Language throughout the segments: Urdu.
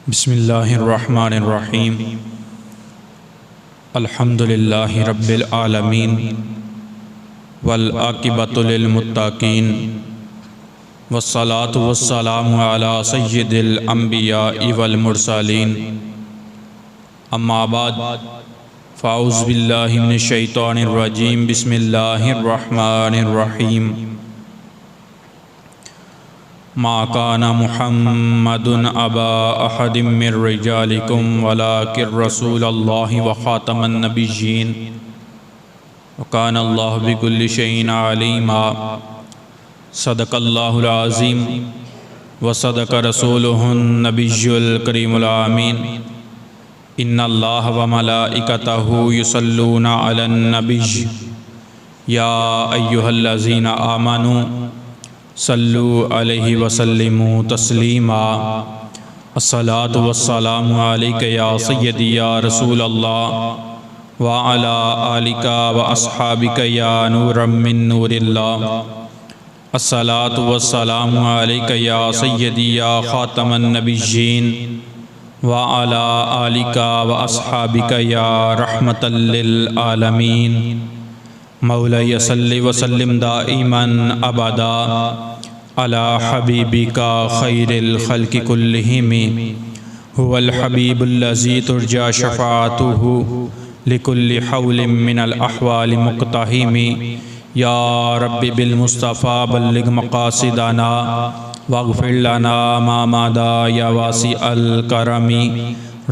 بسم اللہ الرحمن الرحیم الحمد للہ رب العالمین والعاقبۃ للمتقین والصلاة والسلام علی سید الانبیاء والمرسلین اما بعد فاعوذ باللہ من الشیطان الرجیم بسم اللہ الرحمن الرحیم ما كان محمد ابا احد من رجالكم ولكن رسول الله وخاتم النبيين وكان الله بكل شيء عليما صدق الله العظيم وصدق رسوله النبي الكريم الامين ان الله وملائكته يصلون على النبي يا ايها الذين آمنوا صلوا علیہ وسلموا تسلیما الصلاۃ والسلام علیک یا سیدی یا رسول اللہ وعلی آلک واصحابک یا نورا من نور اللہ الصلاۃ والسلام علیک یا سیدی یا خاتم النبیین وعلی آلک واصحابک یا رحمتا للعالمین مولاي صلی وسلم دائما ابدا علی حبیبک خیر الخلق کلہم هو الحبیب الذی ترجى شفاعته لكل حول من الاحوال مقتحم یا رب بالمصطفى بلغ مقاصدنا واغفر لنا ما مضى یا واسع الکرم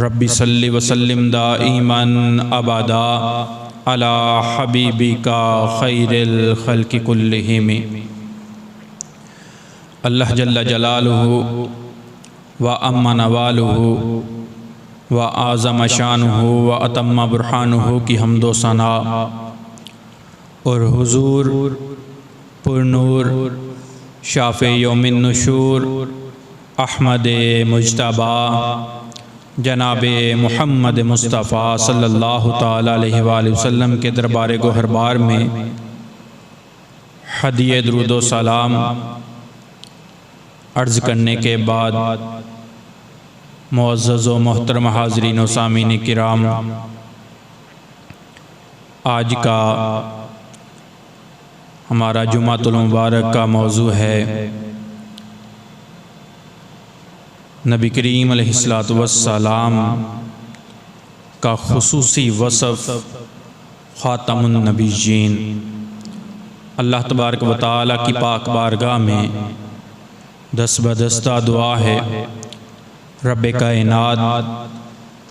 رب صلی وسلم دائما ابدا علی حبیبک خیر الخلق کلہم اللہ جل جلالہ و ام نوالہ و اعظم شانہ و اتم برہانہ کی حمد و ثنا اور حضور پرنور شافع یوم النشور احمد مجتبی جناب محمد مصطفیٰ صلی اللہ تعالیٰ علیہ وآلہ وسلم کے دربار گوہربار میں ہدیہ درود و سلام عرض کرنے کے بعد معزز و محترم حاضرین و سامعین کرام، آج کا ہمارا جمعۃ المبارک کا موضوع ہے نبی کریم علیہ السلام کا خصوصی وصف خاتم النبیین۔ اللہ تبارک و تعالیٰ کی پاک بارگاہ میں دست بدستہ دعا ہے رب کائنات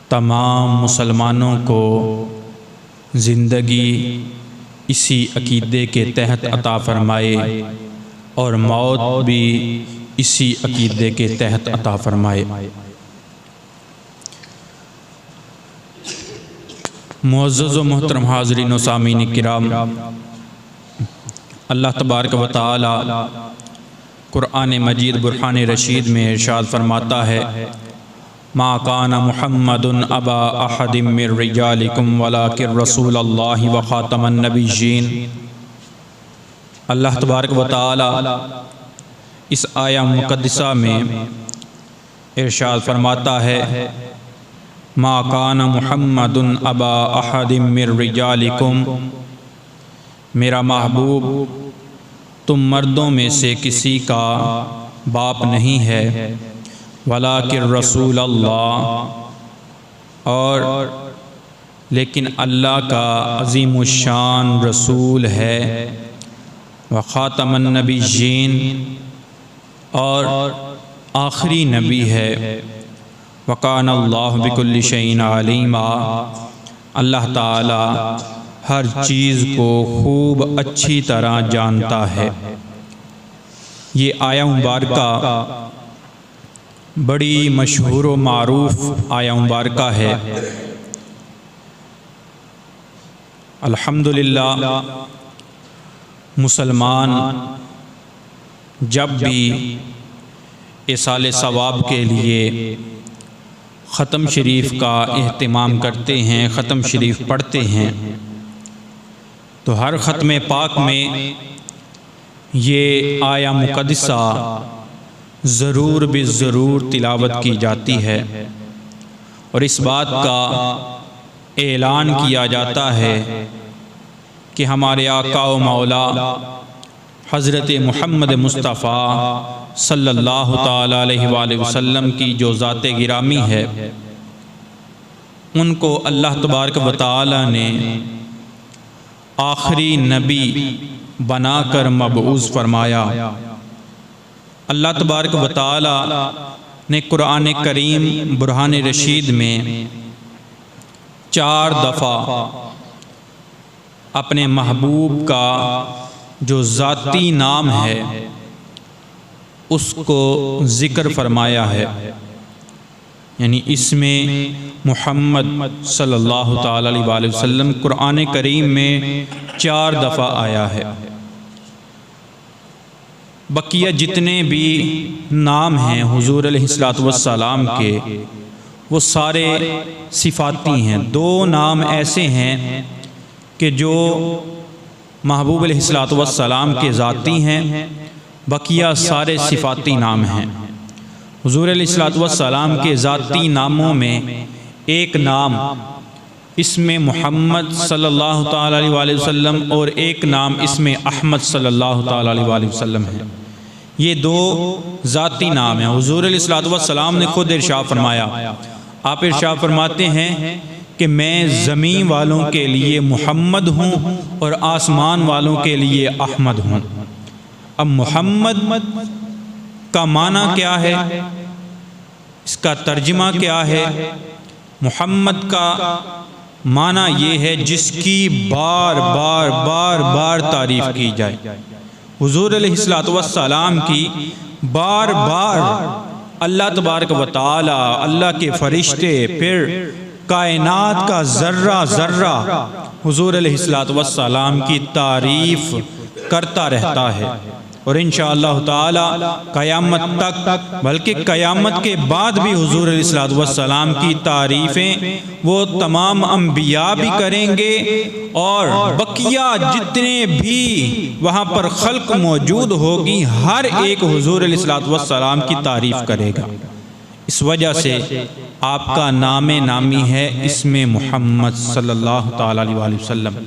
تمام مسلمانوں کو زندگی اسی عقیدے کے تحت عطا فرمائے اور موت بھی اسی عقیدے کے تحت عطا فرمائے۔ معزز و محترم حاضرین و سامعین کرام، اللہ تبارک و تعالی قرآن مجید برہان رشید میں ارشاد فرماتا ہے ما کان محمد ابا احد من رجالکم ولکن رسول اللہ وخاتم النبیین۔ اللہ تبارک و تعالی اس آیہ مقدسہ میں ارشاد فرماتا ہے ما کان محمد ابا احد من رجالکم، میرا محبوب تم مردوں میں سے کسی کا باپ نہیں ہے، ولیکن رسول اللہ، اور لیکن اللہ کا عظیم الشان رسول ہے، وخاتم النبیین، اور آخری نبی ہے، وکان اللہ بکل شیء علیما، اللہ تعالی ہر چیز کو خوب اچھی طرح جانتا ہے۔ یہ آیہ مبارکہ بڑی مشہور و معروف آیہ مبارکہ ہے۔ الحمدللہ مسلمان جب بھی ایصال ثواب کے لیے ختم شریف کا اہتمام کرتے ہیں، ختم شریف پڑھتے ہیں، تو ہر ختم پاک میں یہ آیہ مقدسہ ضرور بالضرور تلاوت کی جاتی ہے، اور اس بات کا اعلان کیا جاتا ہے کہ ہمارے آقا و مولا حضرت محمد مصطفیٰ صلی اللہ تعالیٰ علیہ وآلہ وسلم کی جو ذات گرامی ہے، ان کو اللہ تبارک و تعالیٰ نے آخری نبی بنا کر مبعوث فرمایا۔ اللہ تبارک و تعالیٰ نے قرآن کریم برہان رشید میں 4 دفعہ اپنے محبوب کا جو ذاتی نام ہے اس کو ذکر فرمایا ہے، یعنی اس میں محمد صلی اللہ تعالیٰ علیہ وآلہ وسلم قرآن کریم میں 4 دفعہ آیا ہے۔ بقیہ جتنے بھی نام ہیں حضور علیہ السلام کے، وہ سارے صفاتی ہیں۔ 2 نام ایسے ہیں کہ جو محبوب علیہ السلام کے ذاتی ہیں، بقیہ سارے صفاتی نام ہیں۔ حضور علیہ السلام کے ذاتی ناموں میں ایک نام اس میں محمد صلی اللہ تعالیٰ علیہ وآلہ وسلم اور ایک نام اس میں احمد صلی اللہ تعالیٰ علیہ وآلہ وسلم ہے۔ یہ 2 ذاتی نام ہیں۔ حضور علیہ السلام نے خود ارشاد فرمایا، آپ ارشاد فرماتے ہیں کہ میں زمین والوں کے لیے محمد ہوں اور آسمان والوں کے لیے احمد ہوں۔ اب محمد کا معنی کیا ہے، اس کا ترجمہ کیا ہے؟ محمد کا معنی یہ ہے جس کی بار بار بار بار تعریف کی جائے۔ حضور علیہ السلام کی بار بار اللہ تبارک و تعالی، اللہ کے فرشتے، پھر کائنات کا ذرہ ذرہ حضور علیہ السلام کی تعریف کرتا رہتا ہے، اور انشاءاللہ تعالی قیامت تک بلکہ قیامت کے بعد بھی حضور علیہ السلام کی تعریفیں وہ تمام انبیاء بھی کریں گے، اور بقیہ جتنے بھی وہاں پر خلق موجود ہوگی ہر ایک حضور علیہ السلام کی تعریف کرے گا۔ اس وجہ سے آپ کا نام نامی ہے اس میں محمد صلی اللہ تعالیٰ علیہ وآلہ وسلم۔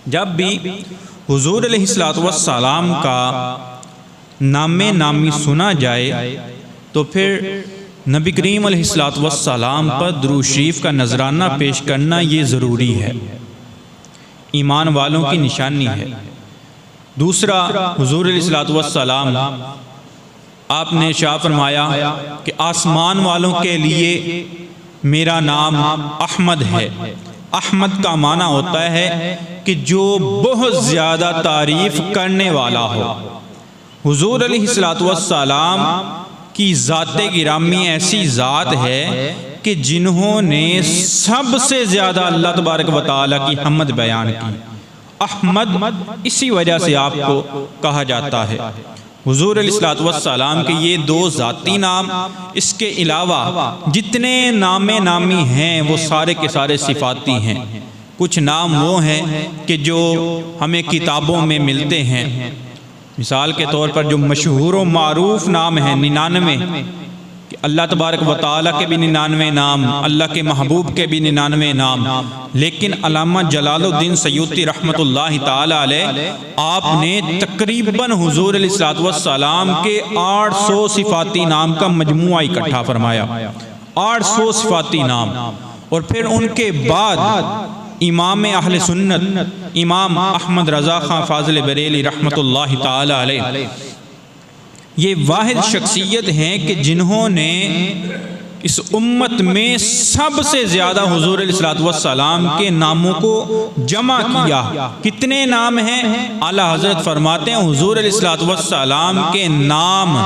جب بھی حضور علیہ السلام کا نام نامی سنا جائے تو پھر نبی کریم علیہ السلام پر درود شریف کا نذرانہ پیش کرنا یہ ضروری ہے، ایمان والوں کی نشانی ہے۔ دوسرا، حضور علیہ السلام آپ نے ارشاد فرمایا کہ آسمان والوں کے لیے میرا نام احمد ہے۔ احمد کا معنی ہوتا ہے کہ جو بہت زیادہ تعریف کرنے والا ہو۔ حضور علیہ السلام کی ذات گرامی ایسی ذات ہے کہ جنہوں نے سب سے زیادہ اللہ تبارک و تعالیٰ کی حمد بیان کی۔ احمد اسی وجہ سے آپ کو کہا جاتا ہے۔ حضور علیہ السلام کے یہ 2 ذاتی نام، اس کے علاوہ جتنے نام نامی ہیں وہ سارے کے سارے صفاتی ہیں۔ کچھ نام وہ ہیں کہ جو ہمیں کتابوں میں ملتے ہیں، مثال کے طور پر جو مشہور و معروف نام ہیں 99، کہ اللہ تبارک و تعالیٰ کے بھی 99 نام، اللہ کے محبوب کے بھی 99 نام، لیکن علامہ جلال الدین سیوطی رحمۃ اللہ تعالیٰ علیہ آپ نے تقریباً حضور علیہ السلام کے 800 صفاتی نام کا مجموعہ اکٹھا فرمایا، 800 صفاتی نام۔ اور پھر ان کے بعد امام اہل سنت امام احمد رضا خان فاضل بریلی رحمۃ اللہ تعالی علیہ یہ واحد شخصیت ہیں کہ جنہوں نے اس امت میں سب سے زیادہ حضور علیہ السلام کے ناموں کو جمع کیا۔ کتنے نام ہیں؟ اعلیٰ حضرت فرماتے ہیں حضور علیہ السلام کے نام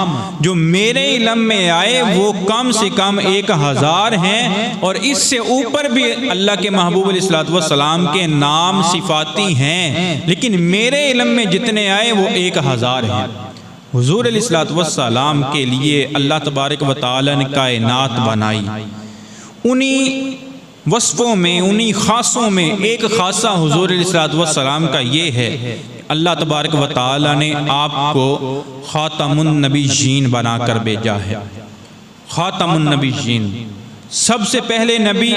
جو میرے علم میں آئے وہ کم سے کم 1000 ہیں، اور اس سے اوپر بھی اللہ کے محبوب علیہ السلام کے نام صفاتی ہیں، لیکن میرے علم میں جتنے آئے وہ 1000 ہیں۔ حضور علیہ السلام کے لیے اللہ تبارک و تعالی نے کائنات بنائی۔ انہی وصفوں میں، انہی خاصوں میں ایک خاصہ حضور علیہ السلام کا یہ ہے، اللہ تبارک و تعالی نے آپ کو خاتم النبیین بنا کر بھیجا ہے۔ خاتم النبیین، سب سے پہلے نبی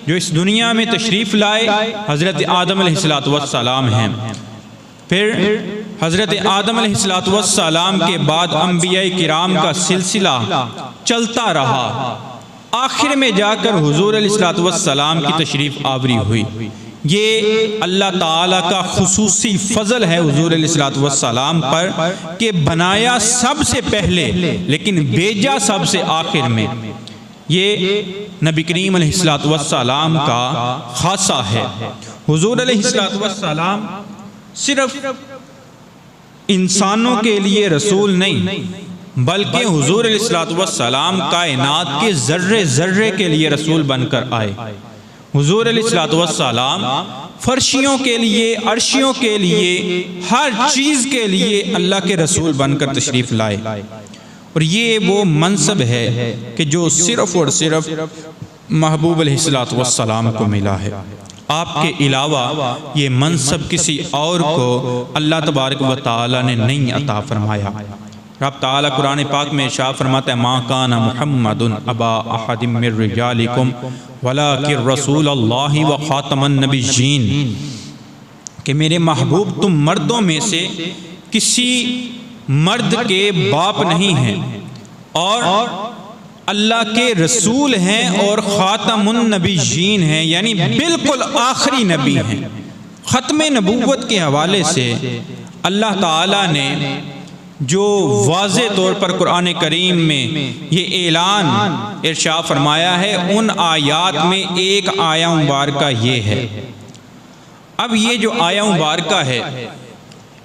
جو اس دنیا میں تشریف لائے حضرت آدم علیہ السلام ہیں۔ پھر حضرت آدم علیہ السلام کے بعد انبیاء کرام کا سلسلہ چلتا رہا، آخر میں جا کر حضور علیہ السلام کی تشریف آوری ہوئی۔ یہ اللہ تعالیٰ کا خصوصی فضل ہے حضور علیہ السلام پر کہ بنایا سب سے پہلے لیکن بھیجا سب سے آخر میں۔ یہ نبی کریم علیہ السلام کا خاصہ ہے۔ حضور علیہ السلام صرف انسانوں کے لیے رسول نہیں بلکہ حضور علیہ السلام کائنات کے ذرے ذرے کے لیے رسول بن کر آئے۔ حضور علیہ السلام فرشیوں کے لیے، عرشیوں کے لیے، ہر چیز کے لیے اللہ کے رسول بن کر تشریف لائے، اور یہ وہ منصب ہے کہ جو صرف اور صرف محبوب علیہ السلام کو ملا ہے۔ آپ کے علاوہ یہ منصب کسی اور کو اللہ تبارک و تعالی نے نہیں عطا فرمایا۔ رب تعالیٰ قرآن پاک میں ارشاد فرماتا ہے ما کان محمد ابا احد من رجالکم ولکن رسول اللہ و خاتم النبیین، کہ میرے محبوب تم مردوں میں سے کسی مرد کے باپ نہیں ہیں اور اللہ کے رسول ہیں اور خاتم النبیین ہیں، یعنی بالکل آخری نبی ہیں۔ ختم نبوت کے حوالے سے اللہ تعالیٰ نے جو واضح طور پر قرآن کریم میں یہ اعلان ارشاد فرمایا ہے، ان آیات میں ایک آیہ مبارکہ یہ ہے۔ اب یہ جو آیہ مبارکہ ہے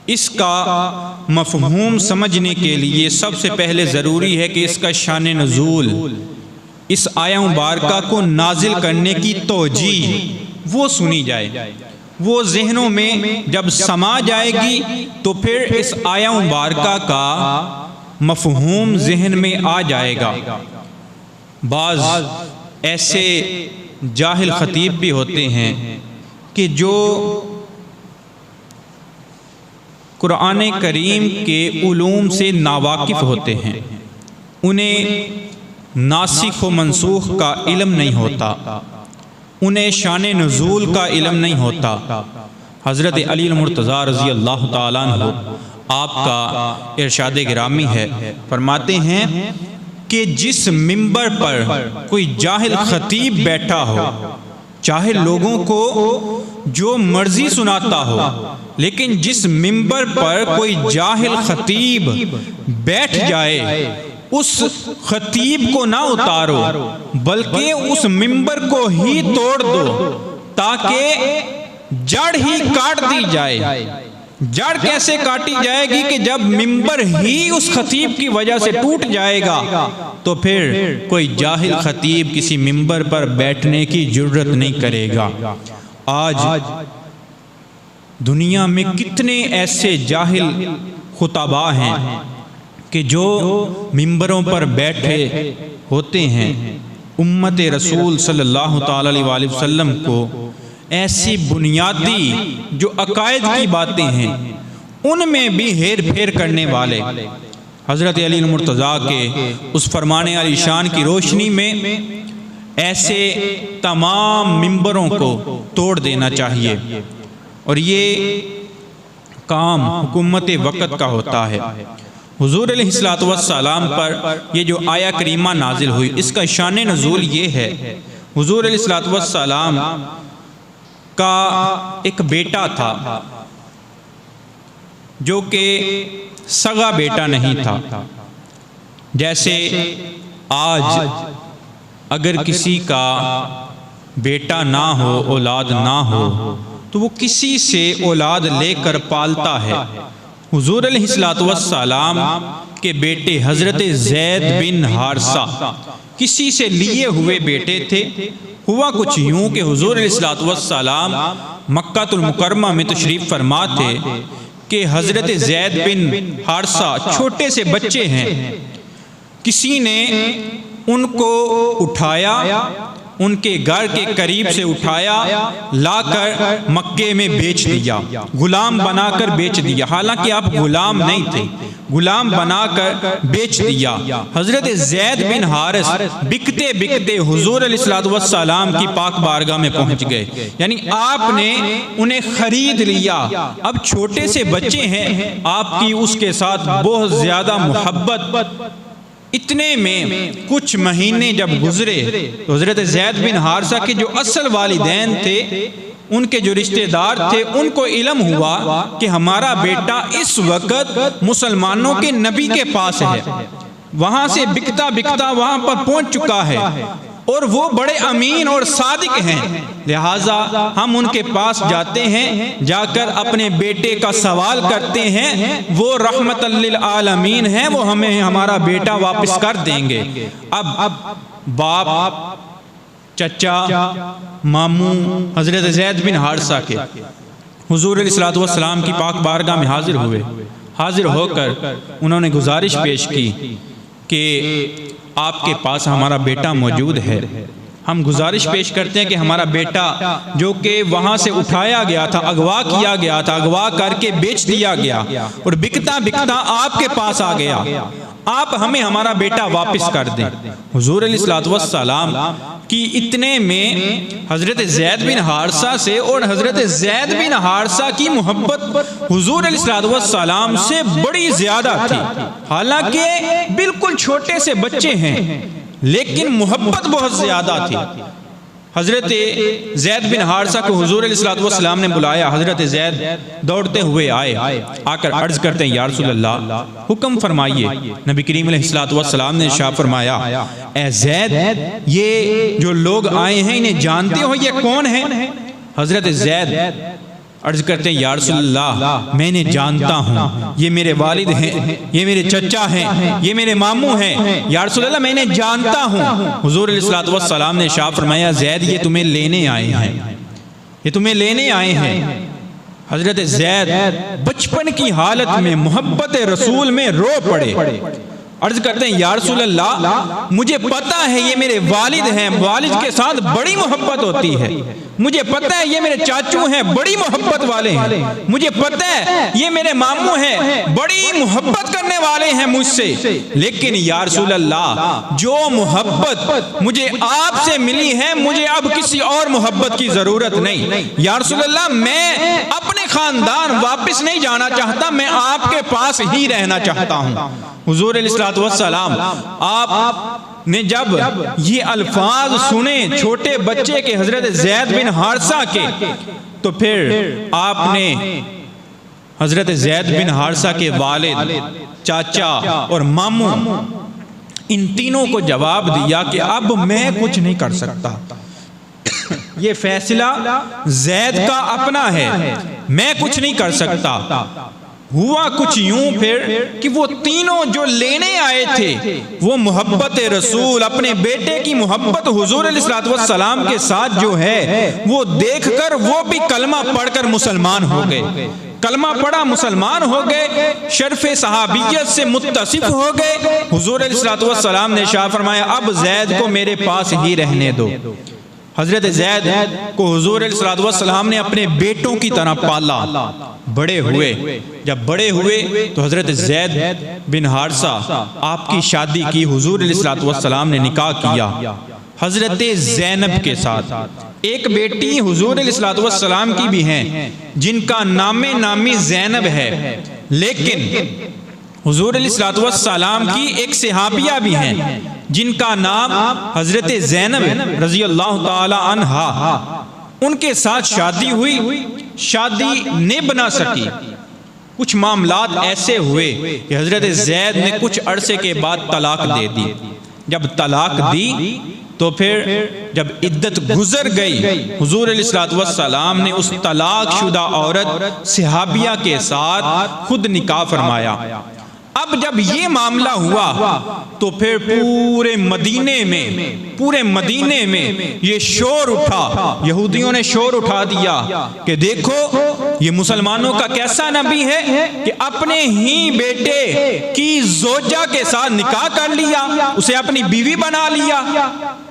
اس کا مفہوم سمجھنے کے لیے سب سے پہلے ضروری ہے کہ اس کا شان نزول، اس آیہ مبارکہ کو نازل کرنے کی توجیہ وہ سنی جائے، وہ ذہنوں میں جب سما جائے گی تو پھر اس آیہ مبارکہ کا مفہوم ذہن میں آ جائے گا۔ بعض ایسے جاہل خطیب بھی ہوتے ہیں کہ جو قرآن کریم کے علوم سے ناواقف ہوتے ہیں، انہیں ناسخ و منسوخ کا علم نہیں ہوتا، انہیں شان نزول کا علم نہیں ہوتا۔ حضرت علی المرتضیٰ رضی اللہ تعالیٰ عنہ آپ کا ارشاد گرامی ہے، فرماتے ہیں کہ جس منبر پر کوئی جاہل خطیب بیٹھا ہو، چاہے لوگوں کو جو مرضی سناتا ہو، لیکن جس منبر پر کوئی جاہل خطیب بیٹھ جائے اس خطیب کو نہ اتارو بلکہ اس منبر کو ہی توڑ دو تاکہ جڑ ہی کاٹ دی جائے۔ جڑ کیسے کاٹی جائے گی کہ جب منبر ہی اس خطیب کی وجہ سے ٹوٹ جائے گا تو پھر کوئی جاہل خطیب کسی منبر پر بیٹھنے کی جرت نہیں کرے گا۔ آج دنیا میں کتنے ایسے جاہل خطباء ہیں کہ جو منبروں پر بیٹھے ہوتے ہیں، امت رسول صلی اللہ تعالی علیہ وسلم کو ایسی بنیادی جو عقائد کی باتیں ہیں ان میں بھی ہیر پھیر کرنے والے۔ حضرت علی المرتضیٰ کے اس فرمان علی شان کی روشنی میں ایسے تمام منبروں کو توڑ دینا چاہیے، اور یہ کام حکومت وقت کا ہوتا ہے۔ حضور علیہ السلام پر یہ جو آیہ کریمہ نازل ہوئی اس کا شان نزول یہ ہے، حضور علیہ السلام کا ایک بیٹا تھا جو کہ سگا بیٹا نہیں تھا۔ جیسے آج اگر کسی کا بیٹا نہ ہو، اولاد نہ ہو، تو وہ کسی سے اولاد لے کر پالتا ہے۔ حضور علیہ السلام کے بیٹے حضرت زید بن حارثہ کسی سے لیے ہوئے بیٹے تھے۔ ہوا کچھ یوں کہ حضور علیہ السلام مکہ المکرمہ میں تشریف فرما تھے کہ حضرت زید بن حارثہ چھوٹے سے بچے ہیں، کسی نے ان کو اٹھایا ان کے گھر کے قریب سے اٹھایا، لا کر مکے میں بیچ دیا، غلام بنا کر بیچ دیا، حالانکہ آپ غلام نہیں تھے، غلام بنا کر بیچ دیا۔ حضرت زید بن حارث بکتے بکتے حضور علیہ الصلوۃ والسلام کی پاک بارگاہ میں پہنچ گئے، یعنی آپ نے انہیں خرید لیا۔ اب چھوٹے سے بچے ہیں، آپ کی اس کے ساتھ بہت زیادہ محبت۔ اتنے میں کچھ مہینے جب گزرے تو حضرت زید بن حارثہ کے جو اصل والدین تھے، ان کے جو رشتہ دار تھے، ان کو علم ہوا کہ ہمارا بیٹا اس وقت مسلمانوں کے نبی کے پاس ہے، وہاں سے بکتا بکتا وہاں پر پہنچ چکا ہے، اور وہ بڑے امین اور صادق ہیں، لہٰذا ہم ان کے پاس جاتے ہیں، جا کر اپنے بیٹے کا سوال کرتے ہیں، وہ رحمت للعالمین ہیں، وہ ہمیں ہمارا بیٹا واپس کر دیں گے۔ اب باپ، چچا، ماموں حضرت زید بن حارثہ کے حضور علیہ الصلوۃ والسلام کی پاک بارگاہ میں حاضر ہوئے۔ حاضر ہو کر انہوں نے گزارش پیش کی کہ آپ کے پاس ہمارا بیٹا موجود ہے، ہم گزارش پیش کرتے ہیں کہ ہمارا بیٹا جو کہ وہاں سے اٹھایا گیا تھا، اغوا کیا گیا تھا، اغوا کر کے بیچ دیا گیا اور بکتا بکتا آپ کے پاس آ گیا، آپ ہمیں ہمارا بیٹا واپس کر دیں۔ حضور علیہ الصلوۃ والسلام کی اتنے میں حضرت زید بن حارثہ سے اور حضرت زید بن حارثہ کی محبت حضور علیہ الصلوۃ والسلام سے بڑی زیادہ تھی، حالانکہ بالکل چھوٹے سے بچے ہیں لیکن محبت بہت زیادہ تھی۔ حضرت زید بن حارثہ کو حضور علیہ الصلوۃ والسلام نے بلایا، حضرت زید دوڑتے ہوئے آئے، آ کر عرض کرتے ہیں یا رسول اللہ حکم فرمائیے۔ نبی کریم علیہ الصلوۃ والسلام نے ارشاد فرمایا اے زید، یہ جو لوگ آئے ہیں انہیں جانتے ہو یہ کون ہیں؟ حضرت زید عرض کرتے ہیں یا رسول اللہ میں انہیں جانتا ہوں، یہ میرے والد ہیں، یہ میرے چچا ہیں، یہ میرے ماموں ہیں، یا رسول اللہ میں انہیں جانتا ہوں۔ حضور علیہ الصلوۃ والسلام نے ارشاد فرمایا زید یہ تمہیں لینے آئے ہیں، یہ تمہیں لینے آئے ہیں۔ حضرت زید بچپن کی حالت میں محبت رسول میں رو پڑے، عرض کرتے ہیں یا رسول اللہ مجھے پتا ہے یہ میرے والد ہیں، والد کے ساتھ بڑی محبت ہوتی ہے، مجھے پتہ ہے یہ میرے چاچو ہیں، بڑی محبت والے ہیں، مجھے پتہ ہے یہ میرے ماموں ہیں، بڑی محبت کرنے والے ہیں مجھ سے، لیکن یا رسول اللہ جو محبت مجھے آپ سے ملی ہے مجھے اب کسی اور محبت کی ضرورت نہیں، یا رسول اللہ میں اپنے خاندان واپس نہیں جانا چاہتا، میں آپ کے پاس ہی رہنا چاہتا ہوں۔ حضور علیہ الصلوۃ والسلام آپ نے جب یہ الفاظ سنے چھوٹے بچے کے حضرت زید بن حارثہ کے، تو پھر آپ نے حضرت زید بن حارثہ کے والد، چاچا اور ماموں ان تینوں کو جواب دیا کہ اب میں کچھ نہیں کر سکتا، یہ فیصلہ زید کا اپنا ہے، میں کچھ نہیں کر سکتا۔ ہوا کچھ یوں پھر کہ وہ تینوں جو لینے آئے تھے وہ محبت رسول، اپنے بیٹے کی محبت حضور علیہ الصلوۃ والسلام کے ساتھ جو ہے وہ دیکھ کر وہ بھی کلمہ پڑھ کر مسلمان ہو گئے، کلمہ پڑھا مسلمان ہو گئے، شرف صحابیت سے متصف ہو گئے۔ حضور علیہ الصلوۃ والسلام نے ارشاد فرمایا اب زید کو میرے پاس ہی رہنے دو۔ حضرت زید کو حضور علیہ الصلوۃ والسلام نے اپنے بیٹوں کی طرح پالا، بڑے ہوئے، جب بڑے ہوئے تو حضرت زید بن حارثہ آپ کی شادی کی، حضور علیہ الصلوۃ والسلام نے نکاح کیا حضرت زینب کے ساتھ۔ ایک بیٹی حضور علیہ الصلوۃ والسلام کی بھی ہیں جن کا نامی زینب ہے، لیکن حضور علیہ الصلوۃ والسلام کی ایک صحابیہ بھی ہیں جن کا نام حضرت زینب رضی اللہ تعالی عنہا، ان کے ساتھ شادی ہوئی، شادی نہیں بنا سکی، کچھ معاملات ایسے ہوئے کہ حضرت زید نے کچھ عرصے کے بعد طلاق دے دی۔ جب طلاق دی تو پھر جب عدت گزر گئی، حضور علیہ الصلوۃ والسلام نے اس طلاق شدہ عورت صحابیہ کے ساتھ خود نکاح فرمایا۔ اب جب یہ معاملہ ہوا تو پھر پورے مدینے میں یہ شور اٹھا، یہودیوں نے شور اٹھا دیا کہ دیکھو یہ مسلمانوں کا کیسا نبی ہے کہ اپنے ہی بیٹے کی زوجہ کے ساتھ نکاح کر لیا، اسے اپنی بیوی بنا لیا۔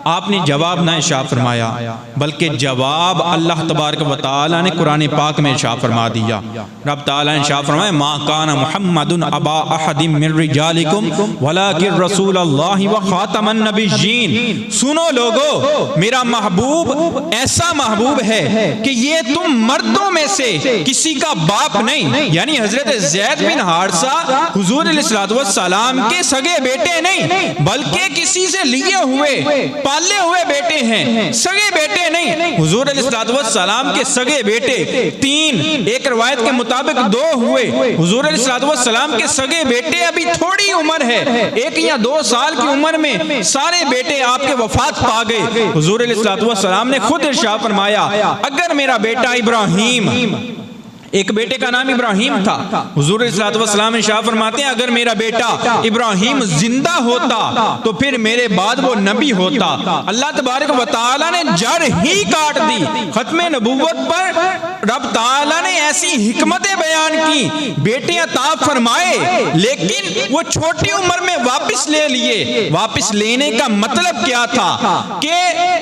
آپ نے جواب نہ ارشاد فرمایا، بلکہ جواب اللہ تبارک و تعالی نے قرآن پاک میں ارشاد فرما دیا۔ رب تعالی نے ارشاد فرمایا ما کان محمد ابا احد من رجالکم ولکن رسول اللہ و خاتم النبیین۔ سنو لوگو، میرا محبوب ایسا محبوب ہے کہ یہ تم مردوں میں سے کسی کا باپ نہیں، یعنی حضرت زید بن حارثہ حضور علیہ السلام کے سگے بیٹے نہیں، بلکہ کسی سے لیے ہوئے پالے ہوئے بیٹے ہیں، سگے بیٹے نہیں۔ حضور علیہ السلام کے سگے بیٹے 3، ایک روایت کے مطابق 2 ہوئے۔ حضور علیہ السلام کے سگے بیٹے ابھی تھوڑی عمر ہے، 1 یا 2 سال کی عمر میں سارے بیٹے آپ کے وفات پا گئے۔ حضور علیہ السلام نے خود ارشاد فرمایا، اگر میرا بیٹا ابراہیم، ایک بیٹے کا نام ابراہیم تھا، حضور علیہ السلام ارشاد فرماتے ہیں اگر میرا بیٹا ابراہیم زندہ ہوتا تو پھر میرے بعد وہ نبی ہوتا۔ اللہ تبارک و تعالی نے جڑ ہی کاٹ دی۔ ختم نبوت پر رب تعالی نے ایسی حکمتیں بیان کی، بیٹے عطا فرمائے، لیکن وہ چھوٹی عمر میں واپس لے لیے۔ واپس لینے کا مطلب کیا تھا کہ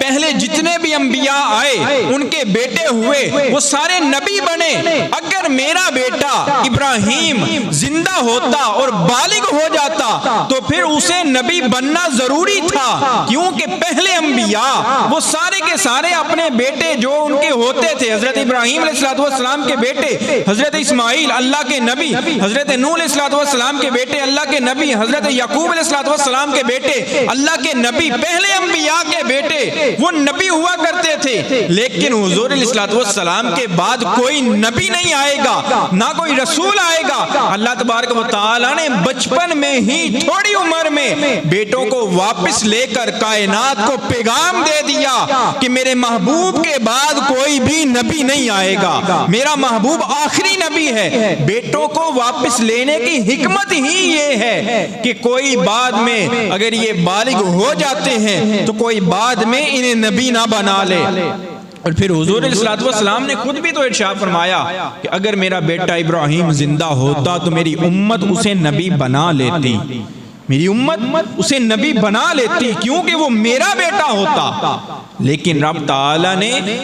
پہلے جتنے بھی انبیاء آئے ان کے بیٹے ہوئے، وہ سارے نبی بنے۔ اگر میرا بیٹا ابراہیم زندہ ہوتا اور بالغ ہو جاتا تو پھر اسے نبی بننا ضروری تھا، کیونکہ پہلے انبیاء وہ سارے کے سارے اپنے بیٹے جو ان کے ہوتے تھے، حضرت ابراہیم علیہ السلام کے بیٹے، حضرت اسماعیل اللہ کے نبی، حضرت نوح علیہ السلام کے بیٹے اللہ کے نبی، حضرت یعقوب علیہ السلام کے بیٹے اللہ کے نبی، پہلے انبیاء کے بیٹے وہ نبی ہوا کرتے تھے۔ لیکن حضور علیہ السلام کے بعد کوئی نبی نہیں آئے گا، نہ کوئی رسول آئے گا۔ اللہ تبارک و تعالی نے بچپن میں ہی تھوڑی عمر میں بیٹوں کو واپس لے کر کائنات کو پیغام دے دیا کہ میرے محبوب کے بعد کوئی بھی نبی نہیں آئے گا، میرا محبوب آخری نبی ہے۔ بیٹوں کو واپس لینے کی حکمت ہی یہ ہے کہ کوئی بعد میں اگر یہ بالغ ہو جاتے ہیں تو کوئی بعد میں انہیں نبی نہ بنا لے۔ اور پھر حضور علیہ السلام نے خود بھی تو ارشاد فرمایا کہ اگر میرا بیٹا ابراہیم زندہ ہوتا تو میری امت اسے نبی بنا لیتی، میری امت اسے نبی بنا لیتی، کیونکہ وہ میرا بیٹا ہوتا۔ لیکن رب تعالی نے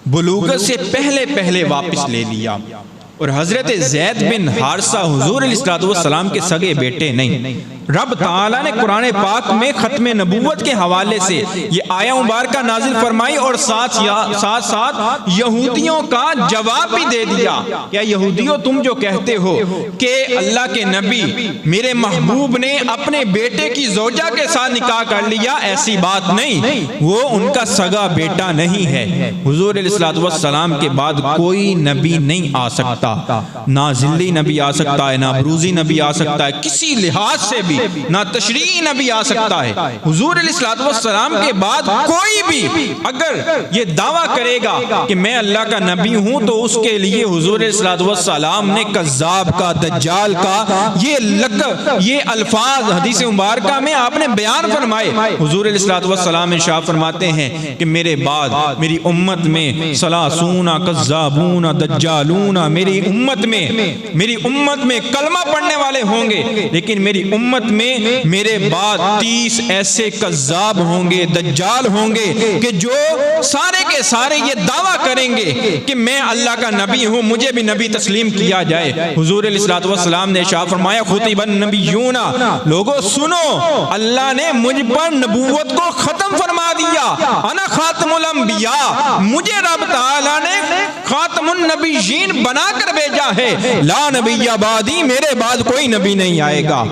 بلوغت سے پہلے واپس لے لیا۔ اور حضرت زید بن حارثہ حضور علیہ السلام کے سگے بیٹے نہیں۔ رب تعالیٰ نے قرآن پاک میں ختم نبوت کے حوالے سے یہ آیہ مبارکہ نازل فرمائی اور ساتھ ساتھ یہودیوں کا جواب بھی دے دیا۔ یا یہودیوں، تم جو کہتے ہو کہ اللہ کے نبی میرے محبوب نے اپنے بیٹے کی زوجہ کے ساتھ نکاح کر لیا، ایسی بات نہیں، وہ ان کا سگا بیٹا نہیں ہے۔ حضور علیہ السلام کے بعد کوئی نبی نہیں آ سکتا، نہ ذلی نبی آ سکتا ہے، نہ بروزی نبی آ سکتا ہے، کسی لحاظ سے بھی نہ تشریعی نبی آ سکتا ہے۔ حضور علیہ السلام کے بعد کوئی بھی اگر یہ دعویٰ کرے گا کہ میں اللہ کا نبی ہوں تو اس کے لیے حضور علیہ السلام نے کذاب کا، دجال کا یہ الفاظ حدیث مبارکہ میں آپ نے بیان فرمائے۔ حضور علیہ السلام ارشاد فرماتے ہیں کہ میرے بعد میری امت میں ثلاثون کذابون دجالون، میری امت میں کلمہ پڑھنے والے ہوں گے، لیکن میری امت میں میرے بعد 30 ایسے کذاب ہوں گے، دجال ہوں گے کہ جو سارے کے سارے یہ دعویٰ کریں گے کہ میں اللہ کا نبی ہوں، مجھے بھی نبی تسلیم کیا جائے۔ حضور علیہ السلام نے ارشاد فرمایا خطب النبیون، لوگوں سنو، اللہ نے مجھ پر نبوت کو ختم فرما دیا، انا خاتم الانبیاء، مجھے رب تعالیٰ نے خاتم النبیین بنا کر بھیجا ہے۔ لا نبی بعدی، میرے بعد کوئی نبی نہیں آئے گا،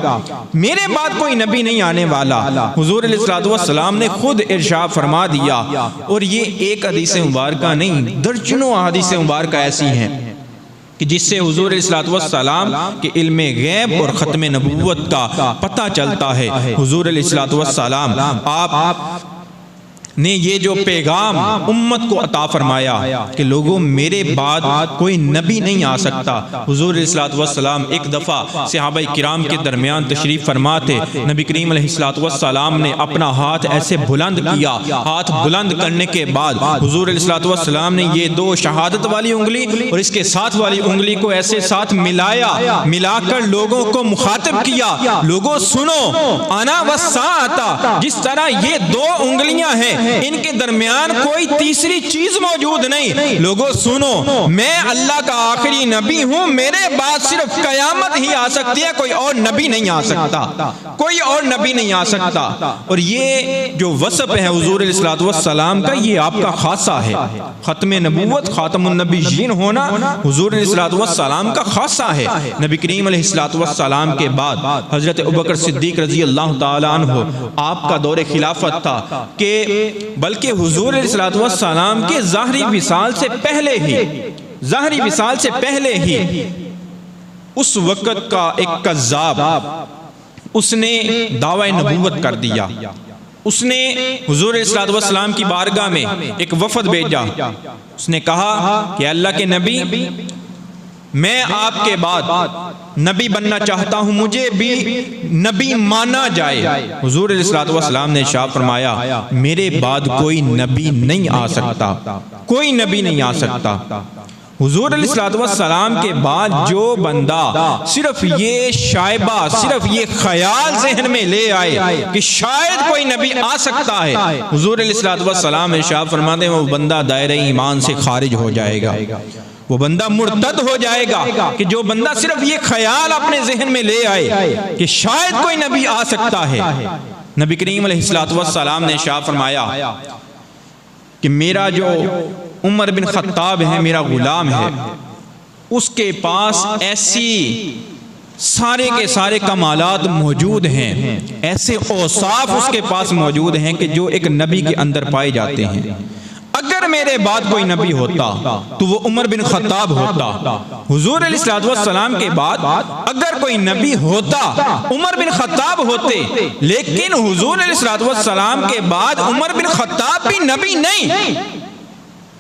میرے بعد کوئی نبی نہیں آنے والا۔ حضور علیہ السلام نے خود ارشاد فرما دیا، اور یہ ایک حدیث مبارکہ نہیں، درجنوں احادیث مبارکہ ایسی ہیں کہ جس سے حضور علیہ السلام کے علم غیب اور ختم نبوت کا پتہ چلتا ہے۔ حضور علیہ السلام آپ نے یہ جو پیغام امت کو عطا فرمایا کہ لوگوں میرے بعد کوئی نبی نہیں آ سکتا۔ حضور علیہ الصلوۃ والسلام ایک دفعہ صحابہ کرام کے درمیان تشریف فرما تھے، نبی کریم علیہ الصلوۃ والسلام نے اپنا ہاتھ ایسے بلند کیا، ہاتھ بلند کرنے کے بعد حضور علیہ الصلوۃ والسلام نے یہ دو شہادت والی انگلی اور اس کے ساتھ والی انگلی کو ایسے ساتھ ملا کر لوگوں کو مخاطب کیا، لوگوں سنو انا والساعۃ، جس طرح یہ دو انگلیاں ہیں ان کے درمیان کوئی تیسری چیز موجود نہیں، لوگوں سنو میں اللہ کا آخری نبی ہوں، میرے بعد صرف قیامت ہی آ سکتی ہے، کوئی اور نبی نہیں آ سکتا، کوئی اور نبی نہیں آ سکتا۔ اور یہ جو وصف ہے حضور علیہ الصلوۃ والسلام کا، یہ آپ کا خاصہ ہے، ختم نبوت خاتم النبیین ہونا حضور علیہ الصلوۃ والسلام کا خاصہ ہے۔ نبی کریم علیہ الصلوۃ والسلام کے بعد حضرت ابوبکر صدیق رضی اللہ تعالی عنہ، آپ کا دور خلافت تھا کہ بلکہ حضور علیہ الصلوۃ والسلام کے ظاہری وصال سے پہلے ہی اس وقت کا ایک کذاب اس نے دعوی نبوت کر دیا۔ اس نے حضور علیہ الصلوۃ والسلام کی بارگاہ میں ایک وفد بھیجا، اس نے کہا کہ اللہ کے نبی میں آپ کے بعد نبی بننا چاہتا ہوں، مجھے بھی نبی مانا جائے۔ حضور علیہ الصلوۃ والسلام نے ارشاد فرمایا میرے بعد کوئی نبی نہیں آ سکتا، کوئی نبی نہیں آ سکتا۔ حضور علیہ الصلوۃ والسلام کے بعد جو بندہ صرف یہ شائبہ، صرف یہ خیال ذہن میں لے آئے کہ شاید کوئی نبی آ سکتا ہے، حضور علیہ الصلوۃ والسلام ارشاد فرماتے ہیں وہ بندہ دائرہ ایمان سے خارج ہو جائے گا، وہ بندہ مرتد ہو جائے گا۔ کہ جو بندہ صرف یہ خیال اپنے ذہن میں لے آئے کہ شاید کوئی نبی آ سکتا ہے، نبی کریم علیہ الصلوۃ والسلام نے ارشاد فرمایا کہ میرا جو عمر بن خطاب ہے، میرا غلام ہے، اس کے پاس ایسی سارے کے سارے کمالات موجود ہیں، ایسے اوصاف اس کے پاس موجود ہیں کہ جو ایک نبی کے اندر پائے جاتے ہیں۔ اگر میرے بعد کوئی نبی ہوتا تو وہ عمر بن خطاب ہوتا۔ حضور علیہ الصلوۃ والسلام کے بعد اگر کوئی نبی ہوتا عمر بن خطاب ہوتے، لیکن حضور علیہ الصلوۃ والسلام کے بعد عمر بن خطاب بھی نبی نہیں۔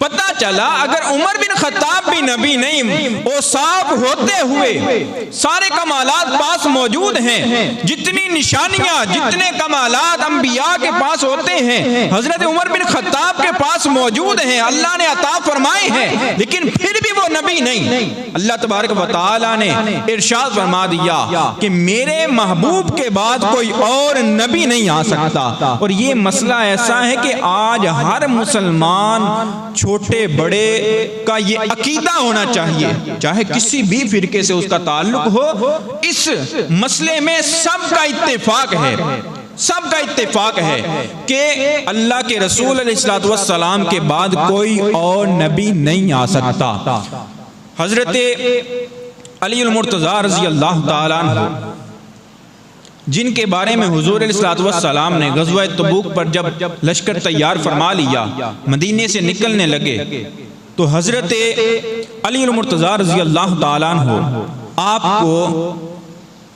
پتہ چلا اگر عمر بن خطاب بھی نبی نہیں، اوصاف ہوتے ہوئے سارے کمالات پاس موجود ہیں، جتنی نشانیاں، جتنے کمالات انبیاء کے پاس ہوتے ہیں حضرت عمر بن خطاب کے پاس موجود ہیں، اللہ نے عطا فرمائے ہیں، لیکن پھر بھی وہ نبی نہیں۔ اللہ تبارک و تعالی نے ارشاد فرما دیا کہ میرے محبوب کے بعد کوئی اور نبی نہیں آ سکتا۔ اور یہ مسئلہ ایسا ہے کہ آج ہر مسلمان چھوٹے بڑے کا یہ عقیدہ ہونا چاہیے، چاہے کسی بھی فرقے سے اس کا تعلق ہو، اس مسئلے میں سب کا اتفاق ہے، سب کا اتفاق ہے کہ اللہ کے رسول علیہ الصلوۃ والسلام کے بعد کوئی اور نبی نہیں آ سکتا۔ حضرت علی المرتضیٰ رضی اللہ تعالیٰ عنہ، جن کے بارے میں حضور علیہ الصلوۃ والسلام نے غزوہ تبوک پر جب لشکر تیار فرما لیا، مدینے سے نکلنے لگے، تو حضرت علی المرتضیٰ رضی اللہ تعالیٰ عنہ آپ کو